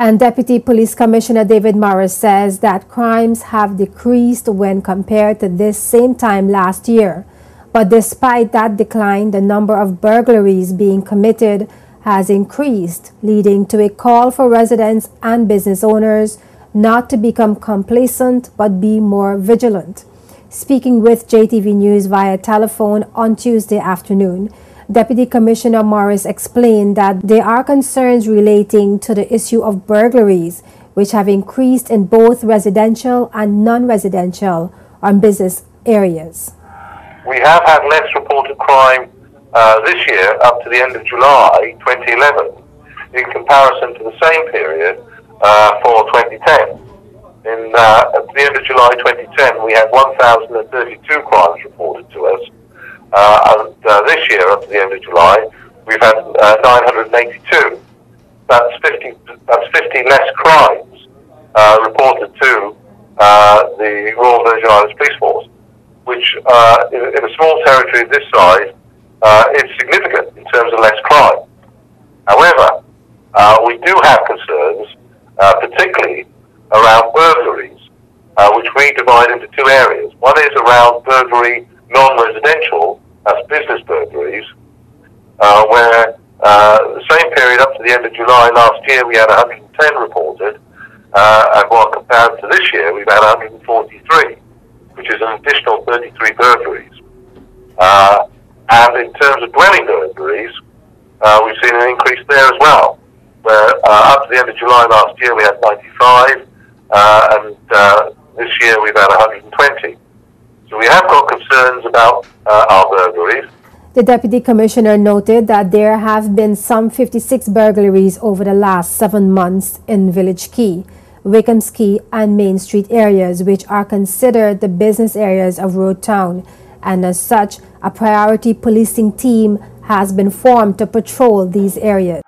And Deputy Police Commissioner David Morris says that crimes have decreased when compared to this same time last year. But despite that decline, the number of burglaries being committed has increased, leading to a call for residents and business owners not to become complacent but be more vigilant. Speaking with JTV News via telephone on Tuesday afternoon, Deputy Commissioner Morris explained that there are concerns relating to the issue of burglaries, which have increased in both residential and non-residential or business areas. We have had less reported crime this year up to the end of July 2011 in comparison to the same period for 2010. At the end of July 2010, we had 1,032 crimes reported to us. And this year, up to the end of July, we've had 982. That's 50 less crimes reported to the Royal Virgin Islands Police Force, which in a small territory of this size is significant in terms of less crime. However, we do have concerns, particularly around burglaries, which we divide into two areas. One is around burglary non-residential, that's business burglaries, where the same period up to the end of July last year we had 110 reported, and while compared to this year we've had 143, which is an additional 33 burglaries. And in terms of dwelling burglaries, we've seen an increase there as well, where up to the end of July last year we had 95, and this year we've had 120. So we have got concerns about our burglaries. The Deputy Commissioner noted that there have been some 56 burglaries over the last 7 months in Village Key, Wickham's Key and Main Street areas, which are considered the business areas of Road Town. And as such, a priority policing team has been formed to patrol these areas.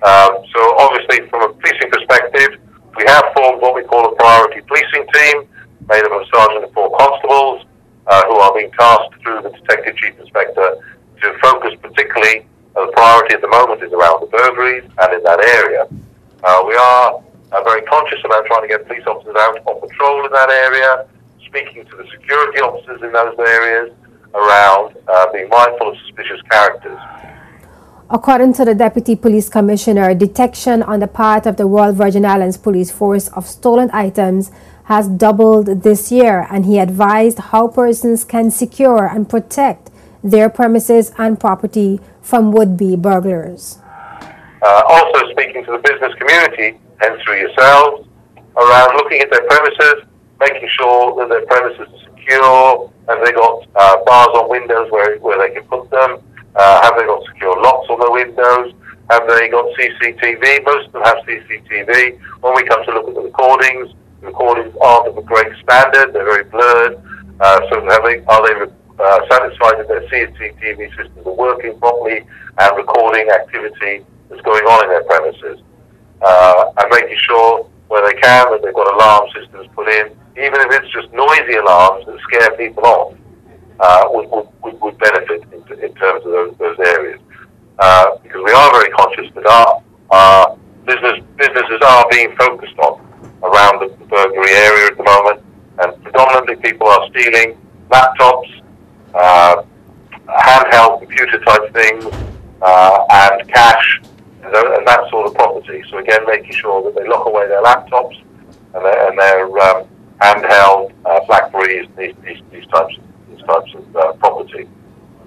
So obviously from a policing perspective, we have formed what we call a priority policing team, made up of a sergeant and 4 constables, who are being tasked through the Detective Chief Inspector to focus particularly, the priority at the moment is around the burglaries and in that area. We are very conscious about trying to get police officers out on patrol in that area, speaking to the security officers in those areas around being mindful of suspicious characters. According to the Deputy Police Commissioner, detection on the part of the Royal Virgin Islands Police Force of stolen items has doubled this year, and he advised how persons can secure and protect their premises and property from would-be burglars. Also speaking to the business community, hence through yourselves, around looking at their premises, making sure that their premises are secure, have they got bars on windows where they can put them, have they got secure locks on the windows, have they got CCTV? Most of them have CCTV. When we come to look at the recordings aren't of a great standard, they're very blurred, so are they satisfied that their CCTV systems are working properly and recording activity that's going on in their premises, and making sure where they can that they've got alarm systems put in, even if it's just noisy alarms that scare people off, would benefit in terms of those areas, because we are very conscious that our businesses are being focused on around the burglary area at the moment, and predominantly people are stealing laptops, handheld computer type things, and cash, and that sort of property. So again, making sure that they lock away their laptops and their handheld Blackberries, these types of property.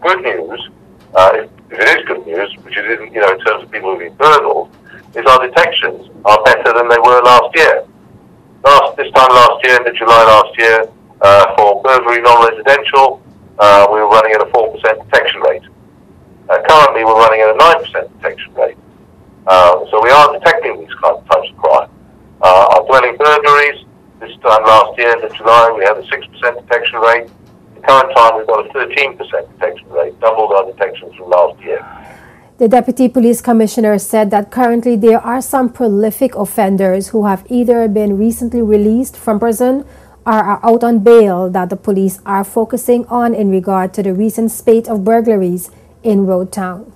Good news, if it is good news, which it isn't, in terms of people who've been burgled, is our detections are better than they were last year. This time last year, in July last year, for burglary non-residential, we were running at a 4% detection rate. Currently, we're running at a 9% detection rate. So we are detecting these types of crime. Our dwelling burglaries, this time last year, in July, we had a 6% detection rate. The current time, we've got a 13% detection rate, doubled our detections from last year. The Deputy Police Commissioner said that currently there are some prolific offenders who have either been recently released from prison or are out on bail that the police are focusing on in regard to the recent spate of burglaries in Road Town.